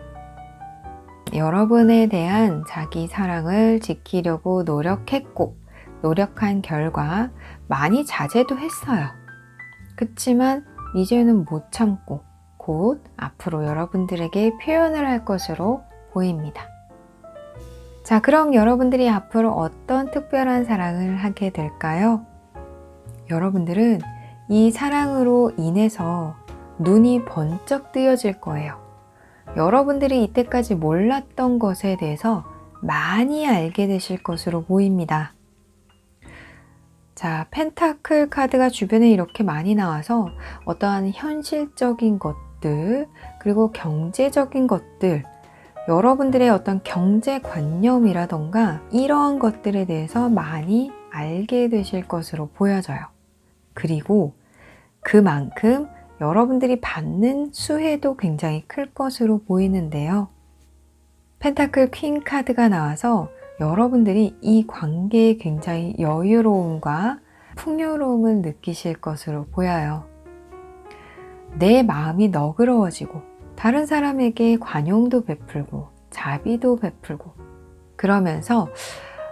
여러분에 대한 자기 사랑을 지키려고 노력했고 노력한 결과 많이 자제도 했어요. 그치만 이제는 못 참고 곧 앞으로 여러분들에게 표현을 할 것으로 보입니다. 자, 그럼 여러분들이 앞으로 어떤 특별한 사랑을 하게 될까요? 여러분들은 이 사랑으로 인해서 눈이 번쩍 뜨여질 거예요. 여러분들이 이때까지 몰랐던 것에 대해서 많이 알게 되실 것으로 보입니다. 자, 펜타클 카드가 주변에 이렇게 많이 나와서 어떠한 현실적인 것들, 그리고 경제적인 것들, 여러분들의 어떤 경제관념이라던가 이러한 것들에 대해서 많이 알게 되실 것으로 보여져요. 그리고 그만큼 여러분들이 받는 수혜도 굉장히 클 것으로 보이는데요. 펜타클 퀸 카드가 나와서 여러분들이 이 관계에 굉장히 여유로움과 풍요로움을 느끼실 것으로 보여요. 내 마음이 너그러워지고 다른 사람에게 관용도 베풀고 자비도 베풀고 그러면서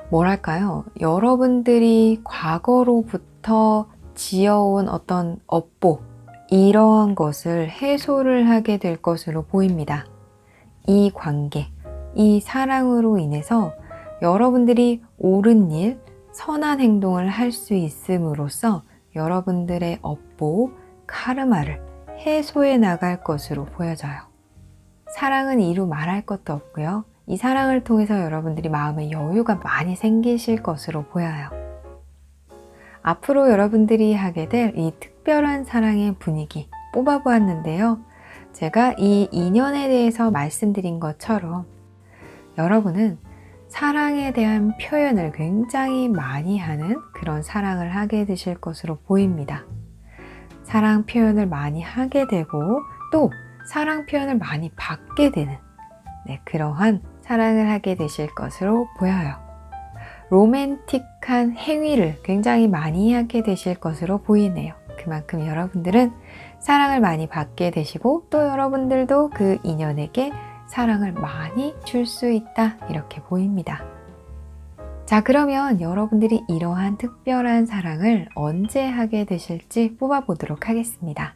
뭐랄까요? 여러분들이 과거로부터 지어온 어떤 업보 이러한 것을 해소를 하게 될 것으로 보입니다. 이 관계, 이 사랑으로 인해서 여러분들이 옳은 일, 선한 행동을 할 수 있음으로써 여러분들의 업보, 카르마를 해소해 나갈 것으로 보여져요. 사랑은 이루 말할 것도 없고요. 이 사랑을 통해서 여러분들이 마음의 여유가 많이 생기실 것으로 보여요. 앞으로 여러분들이 하게 될 이 특별한 사랑의 분위기 뽑아보았는데요. 제가 이 인연에 대해서 말씀드린 것처럼 여러분은 사랑에 대한 표현을 굉장히 많이 하는 그런 사랑을 하게 되실 것으로 보입니다. 사랑 표현을 많이 하게 되고 또 사랑 표현을 많이 받게 되는 그러한 사랑을 하게 되실 것으로 보여요. 로맨틱한 행위를 굉장히 많이 하게 되실 것으로 보이네요. 그만큼 여러분들은 사랑을 많이 받게 되시고 또 여러분들도 그 인연에게 사랑을 많이 줄 수 있다 이렇게 보입니다. 자, 그러면 여러분들이 이러한 특별한 사랑을 언제 하게 되실지 뽑아보도록 하겠습니다.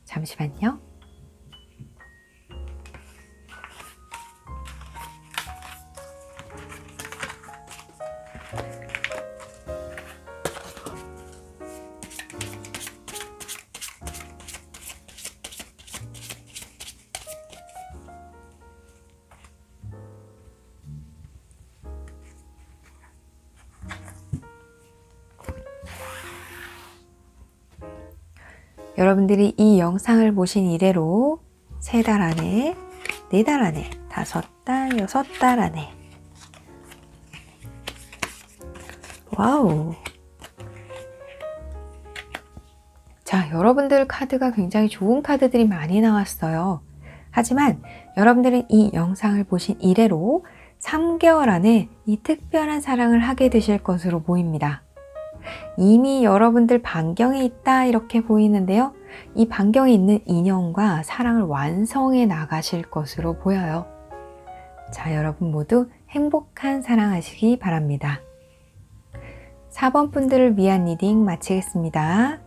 잠시만요. 여러분들이 이 영상을 보신 이래로 3달 안에, 4달 안에, 5달, 6달 안에 와우! 자, 여러분들 카드가 굉장히 좋은 카드들이 많이 나왔어요. 하지만 여러분들은 이 영상을 보신 이래로 3개월 안에 이 특별한 사랑을 하게 되실 것으로 보입니다. 이미 여러분들 반경에 있다 이렇게 보이는데요. 이 반경에 있는 인연과 사랑을 완성해 나가실 것으로 보여요. 자, 여러분 모두 행복한 사랑하시기 바랍니다. 4번 분들을 위한 리딩 마치겠습니다.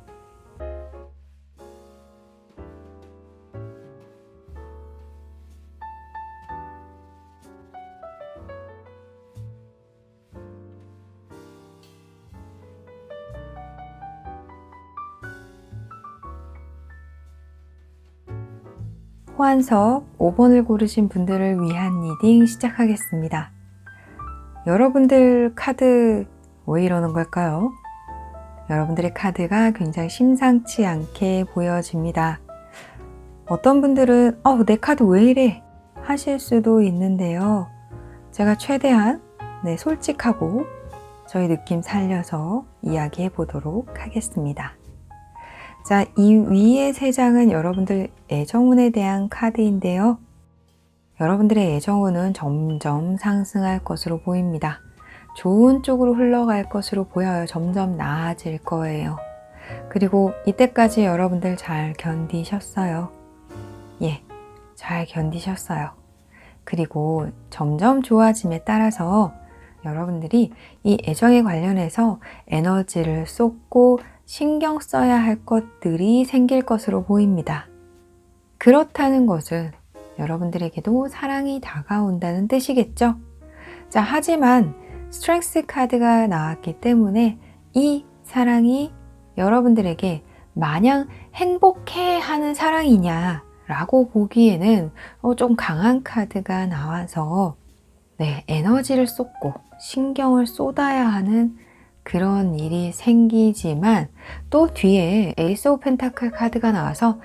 호환석 5번을 고르신 분들을 위한 리딩 시작하겠습니다. 여러분들 카드 왜 이러는 걸까요? 여러분들의 카드가 굉장히 심상치 않게 보여집니다. 어떤 분들은 내 카드 왜 이래? 하실 수도 있는데요. 제가 최대한 솔직하고 저희 느낌 살려서 이야기해 보도록 하겠습니다. 자, 이 위에 3장은 여러분들 애정운에 대한 카드인데요. 여러분들의 애정운은 점점 상승할 것으로 보입니다. 좋은 쪽으로 흘러갈 것으로 보여요. 점점 나아질 거예요. 그리고 이때까지 여러분들 잘 견디셨어요. 잘 견디셨어요. 그리고 점점 좋아짐에 따라서 여러분들이 이 애정에 관련해서 에너지를 쏟고 신경 써야 할 것들이 생길 것으로 보입니다. 그렇다는 것은 여러분들에게도 사랑이 다가온다는 뜻이겠죠? 자, 하지만 스트렝스 카드가 나왔기 때문에 이 사랑이 여러분들에게 마냥 행복해 하는 사랑이냐 라고 보기에는 좀 강한 카드가 나와서 에너지를 쏟고 신경을 쏟아야 하는 그런 일이 생기지만 또 뒤에 에이스 오브 펜타클 카드가 나와서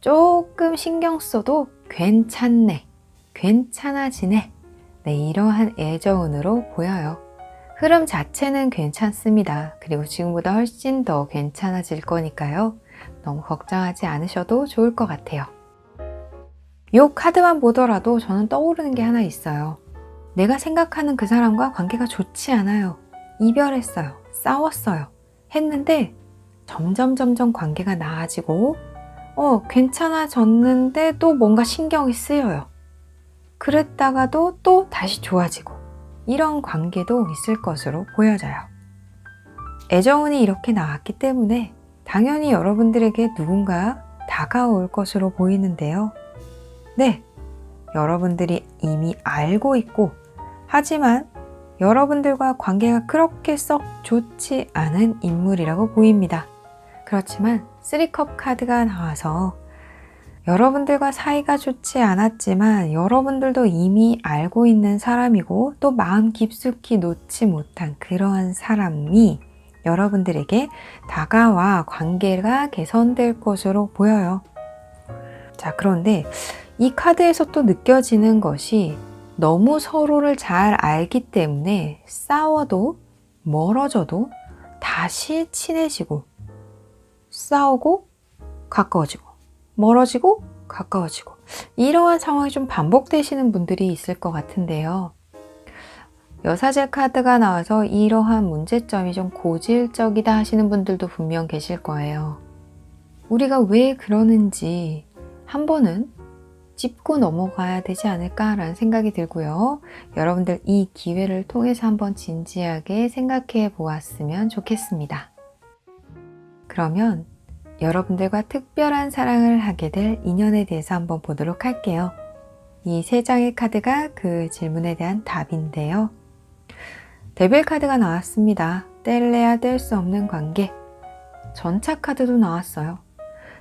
조금 신경 써도 괜찮네, 괜찮아지네 이러한 애정운으로 보여요. 흐름 자체는 괜찮습니다. 그리고 지금보다 훨씬 더 괜찮아질 거니까요. 너무 걱정하지 않으셔도 좋을 것 같아요. 이 카드만 보더라도 저는 떠오르는 게 하나 있어요. 내가 생각하는 그 사람과 관계가 좋지 않아요. 이별했어요. 싸웠어요. 했는데 점점 관계가 나아지고 괜찮아졌는데 또 뭔가 신경이 쓰여요. 그랬다가도 또 다시 좋아지고 이런 관계도 있을 것으로 보여져요. 애정운이 이렇게 나왔기 때문에 당연히 여러분들에게 누군가 다가올 것으로 보이는데요. 네, 여러분들이 이미 알고 있고 하지만 여러분들과 관계가 그렇게 썩 좋지 않은 인물이라고 보입니다. 그렇지만 3컵 카드가 나와서 여러분들과 사이가 좋지 않았지만 여러분들도 이미 알고 있는 사람이고 또 마음 깊숙이 놓지 못한 그러한 사람이 여러분들에게 다가와 관계가 개선될 것으로 보여요. 자, 그런데 이 카드에서 또 느껴지는 것이 너무 서로를 잘 알기 때문에 싸워도 멀어져도 다시 친해지고 싸우고 가까워지고 멀어지고 가까워지고 이러한 상황이 좀 반복되시는 분들이 있을 것 같은데요. 여사제 카드가 나와서 이러한 문제점이 좀 고질적이다 하시는 분들도 분명 계실 거예요. 우리가 왜 그러는지 한 번은 짚고 넘어가야 되지 않을까라는 생각이 들고요. 여러분들 이 기회를 통해서 한번 진지하게 생각해 보았으면 좋겠습니다. 그러면 여러분들과 특별한 사랑을 하게 될 인연에 대해서 한번 보도록 할게요. 이 3장의 카드가 그 질문에 대한 답인데요. 데빌 카드가 나왔습니다. 뗄래야 뗄 수 없는 관계. 전차 카드도 나왔어요.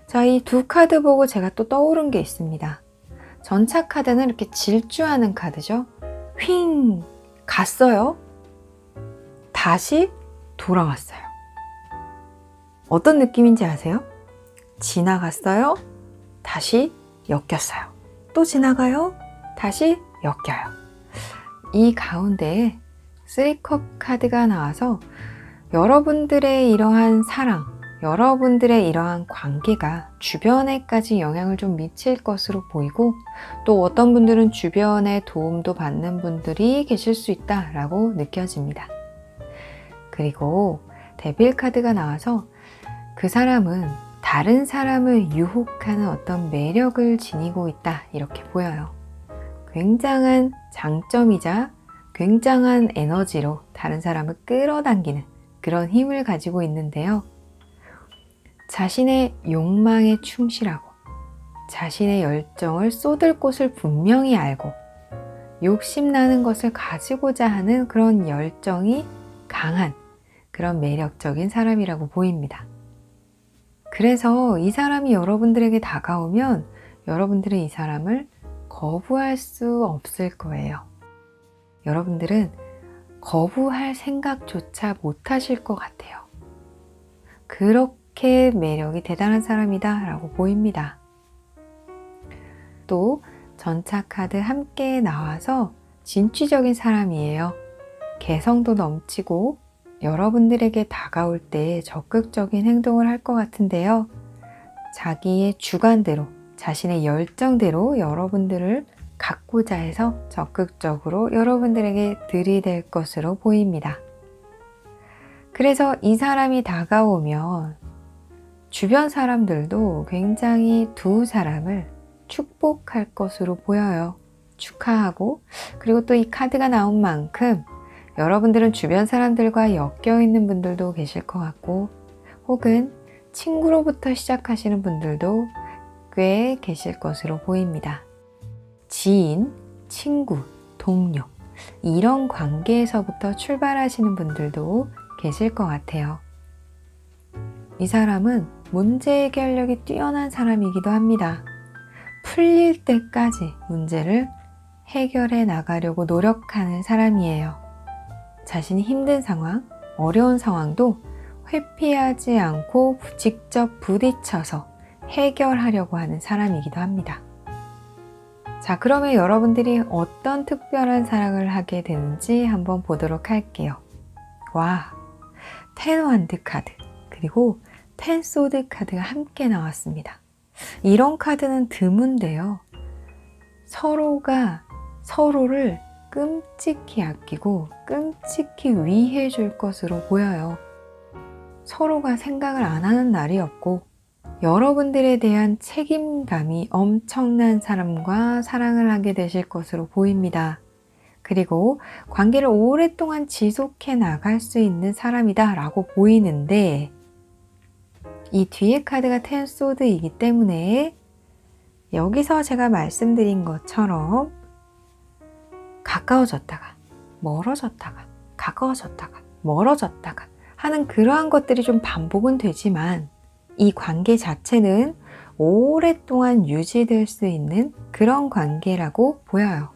자, 이 두 카드 보고 제가 또 떠오른 게 있습니다. 전차 카드는 이렇게 질주하는 카드죠. 휙 갔어요. 다시 돌아왔어요. 어떤 느낌인지 아세요? 지나갔어요. 다시 엮였어요. 또 지나가요. 다시 엮여요. 이 가운데에 3컵 카드가 나와서 여러분들의 이러한 사랑, 여러분들의 이러한 관계가 주변에까지 영향을 좀 미칠 것으로 보이고 또 어떤 분들은 주변에 도움도 받는 분들이 계실 수 있다라고 느껴집니다. 그리고 데빌 카드가 나와서 그 사람은 다른 사람을 유혹하는 어떤 매력을 지니고 있다 이렇게 보여요. 굉장한 장점이자 굉장한 에너지로 다른 사람을 끌어당기는 그런 힘을 가지고 있는데요. 자신의 욕망에 충실하고 자신의 열정을 쏟을 곳을 분명히 알고 욕심나는 것을 가지고자 하는 그런 열정이 강한 그런 매력적인 사람이라고 보입니다. 그래서 이 사람이 여러분들에게 다가오면 여러분들은 이 사람을 거부할 수 없을 거예요. 여러분들은 거부할 생각조차 못 하실 것 같아요. 그렇게 매력이 대단한 사람이다 라고 보입니다. 또 전차 카드 함께 나와서 진취적인 사람이에요. 개성도 넘치고 여러분들에게 다가올 때 적극적인 행동을 할 것 같은데요. 자기의 주관대로, 자신의 열정대로 여러분들을 갖고자 해서 적극적으로 여러분들에게 들이댈 것으로 보입니다. 그래서 이 사람이 다가오면 주변 사람들도 굉장히 두 사람을 축복할 것으로 보여요. 축하하고 그리고 또 이 카드가 나온 만큼 여러분들은 주변 사람들과 엮여 있는 분들도 계실 것 같고 혹은 친구로부터 시작하시는 분들도 꽤 계실 것으로 보입니다. 지인, 친구, 동료 이런 관계에서부터 출발하시는 분들도 계실 것 같아요. 이 사람은 문제 해결력이 뛰어난 사람이기도 합니다. 풀릴 때까지 문제를 해결해 나가려고 노력하는 사람이에요. 자신이 힘든 상황, 어려운 상황도 회피하지 않고 직접 부딪혀서 해결하려고 하는 사람이기도 합니다. 자, 그러면 여러분들이 어떤 특별한 사랑을 하게 되는지 한번 보도록 할게요. 카드와 텐원드 카드 그리고 텐소드 카드가 함께 나왔습니다. 이런 카드는 드문데요. 서로가 서로를 끔찍히 아끼고 끔찍히 위해 줄 것으로 보여요. 서로가 생각을 안 하는 날이 없고 여러분들에 대한 책임감이 엄청난 사람과 사랑을 하게 되실 것으로 보입니다. 그리고 관계를 오랫동안 지속해 나갈 수 있는 사람이다 라고 보이는데 이 뒤에 카드가 텐소드이기 때문에 여기서 제가 말씀드린 것처럼 가까워졌다가 멀어졌다가 가까워졌다가 멀어졌다가 하는 그러한 것들이 좀 반복은 되지만 이 관계 자체는 오랫동안 유지될 수 있는 그런 관계라고 보여요.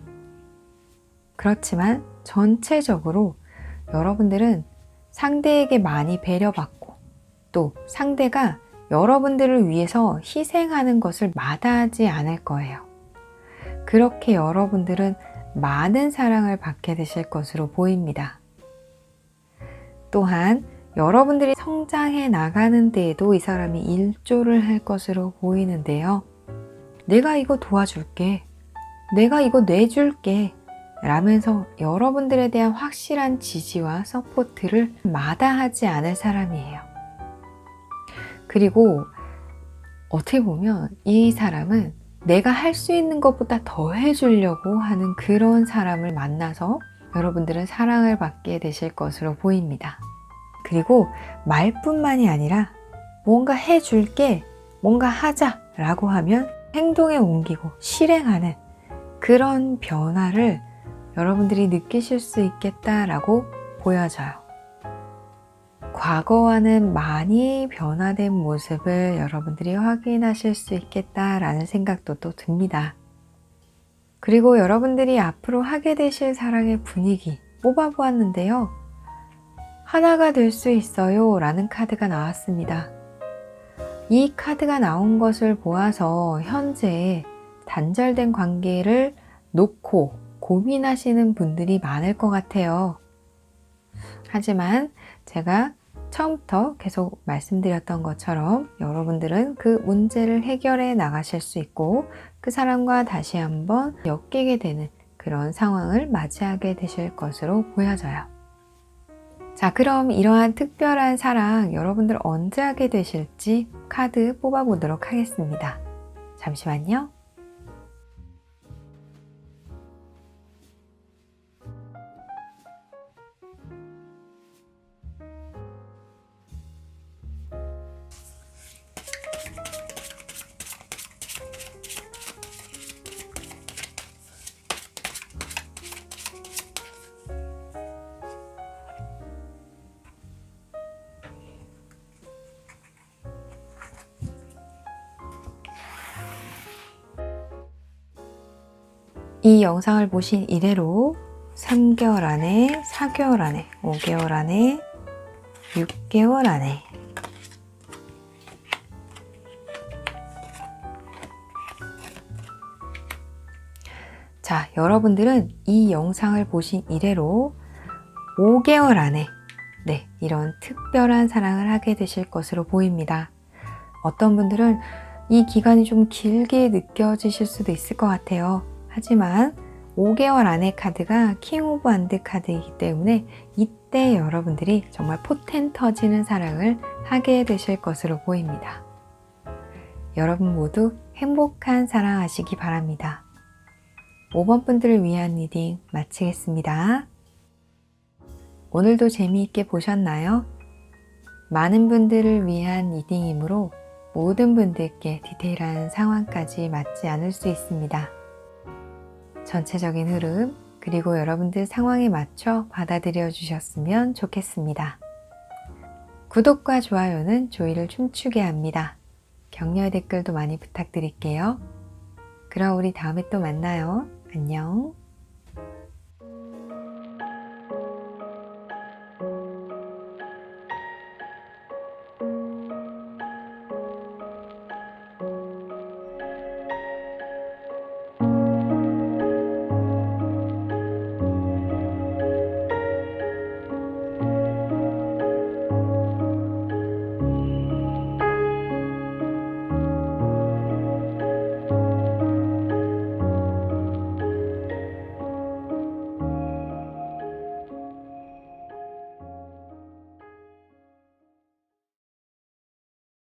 그렇지만 전체적으로 여러분들은 상대에게 많이 배려받고 또 상대가 여러분들을 위해서 희생하는 것을 마다하지 않을 거예요. 그렇게 여러분들은 많은 사랑을 받게 되실 것으로 보입니다. 또한 여러분들이 성장해 나가는 데에도 이 사람이 일조를 할 것으로 보이는데요. 내가 이거 도와줄게. 내가 이거 내줄게. 라면서 여러분들에 대한 확실한 지지와 서포트를 마다하지 않을 사람이에요. 그리고 어떻게 보면 이 사람은 내가 할 수 있는 것보다 더 해주려고 하는 그런 사람을 만나서 여러분들은 사랑을 받게 되실 것으로 보입니다. 그리고 말뿐만이 아니라 뭔가 해줄게, 뭔가 하자 라고 하면 행동에 옮기고 실행하는 그런 변화를 여러분들이 느끼실 수 있겠다라고 보여져요. 과거와는 많이 변화된 모습을 여러분들이 확인하실 수 있겠다라는 생각도 또 듭니다. 그리고 여러분들이 앞으로 하게 되실 사랑의 분위기 뽑아보았는데요. 하나가 될 수 있어요 라는 카드가 나왔습니다. 이 카드가 나온 것을 보아서 현재 단절된 관계를 놓고 고민하시는 분들이 많을 것 같아요. 하지만 제가 처음부터 계속 말씀드렸던 것처럼 여러분들은 그 문제를 해결해 나가실 수 있고 그 사람과 다시 한번 엮이게 되는 그런 상황을 맞이하게 되실 것으로 보여져요. 자, 그럼 이러한 특별한 사랑 여러분들 언제 하게 되실지 카드 뽑아보도록 하겠습니다. 잠시만요. 이 영상을 보신 이래로 3개월 안에, 4개월 안에, 5개월 안에, 6개월 안에 자, 여러분들은 이 영상을 보신 이래로 5개월 안에 이런 특별한 사랑을 하게 되실 것으로 보입니다. 어떤 분들은 이 기간이 좀 길게 느껴지실 수도 있을 것 같아요. 하지만 5개월 안의 카드가 킹 오브 완드 카드이기 때문에 이때 여러분들이 정말 포텐 터지는 사랑을 하게 되실 것으로 보입니다. 여러분 모두 행복한 사랑 하시기 바랍니다. 5번 분들을 위한 리딩 마치겠습니다. 오늘도 재미있게 보셨나요? 많은 분들을 위한 리딩이므로 모든 분들께 디테일한 상황까지 맞지 않을 수 있습니다. 전체적인 흐름 그리고 여러분들 상황에 맞춰 받아들여 주셨으면 좋겠습니다. 구독과 좋아요는 조이를 춤추게 합니다. 격려의 댓글도 많이 부탁드릴게요. 그럼 우리 다음에 또 만나요. 안녕.